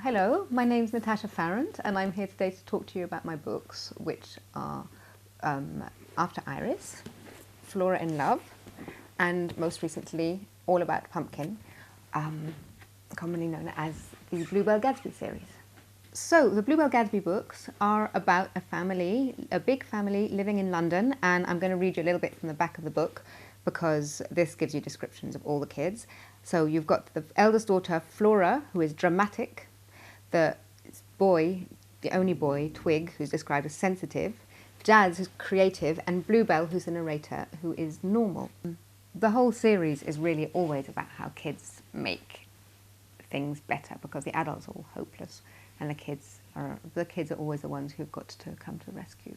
Hello, my name's Natasha Farrant and I'm here today to talk to you about my books, which are After Iris, Flora in Love, and most recently All About Pumpkin, commonly known as the Bluebell Gadsby series. So the Bluebell Gadsby books are about a family, a big family living in London, and I'm going to read you a little bit from the back of the book because this gives you descriptions of all the kids. So you've got the eldest daughter, Flora, who is dramatic, the boy, the only boy, Twig, who's described as sensitive, Jazz, who's creative, and Bluebell, who's the narrator, who is normal. The whole series is really always about how kids make things better because the adults are all hopeless and the kids are always the ones who've got to come to the rescue.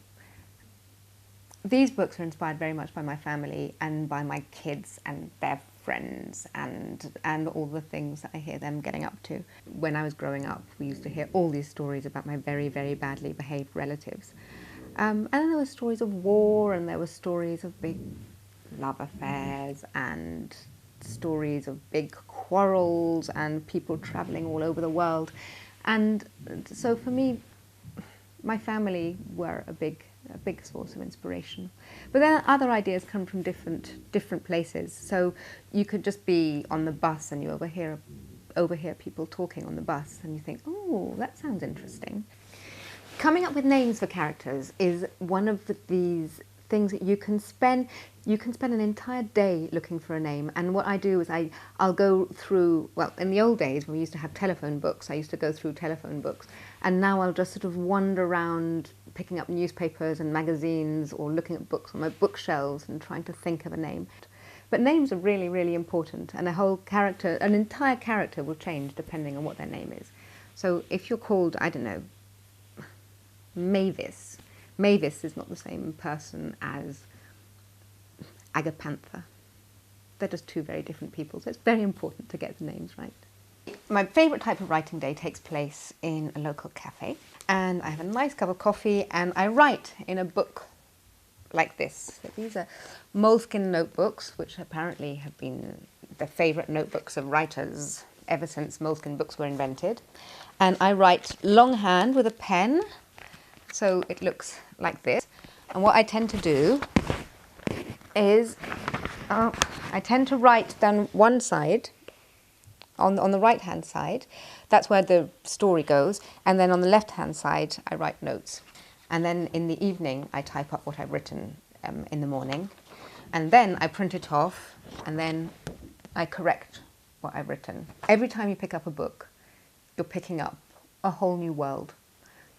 These books are inspired very much by my family and by my kids and their friends and all the things that I hear them getting up to. When I was growing up, we used to hear all these stories about my very, very badly behaved relatives. And then there were stories of war, and there were stories of big love affairs, and stories of big quarrels, and people travelling all over the world. And so for me, my family were a big source of inspiration. But then other ideas come from different places. So you could just be on the bus and you overhear people talking on the bus and you think, oh, that sounds interesting. Coming up with names for characters is one of these things that you can spend an entire day looking for a name. And what I do is I'll go through, well, in the old days when we used to have telephone books, I used to go through telephone books, and now I'll just sort of wander around picking up newspapers and magazines or looking at books on my bookshelves and trying to think of a name. But names are really, really important, and an entire character will change depending on what their name is. So if you're called, I don't know, Mavis is not the same person as Agapantha. They're just two very different people, so it's very important to get the names right. My favourite type of writing day takes place in a local cafe, and I have a nice cup of coffee and I write in a book like this. So these are moleskin notebooks, which apparently have been the favourite notebooks of writers ever since moleskin books were invented. And I write longhand with a pen, so it looks like this. And what I tend to do is I tend to write down one side, on the right-hand side, that's where the story goes, and then on the left-hand side I write notes. And then in the evening I type up what I've written in the morning, and then I print it off, and then I correct what I've written. Every time you pick up a book, you're picking up a whole new world.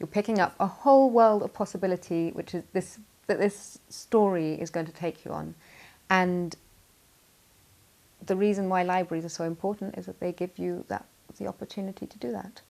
You're picking up a whole world of possibility, which is this story is going to take you on. And the reason why libraries are so important is that they give you the opportunity to do that.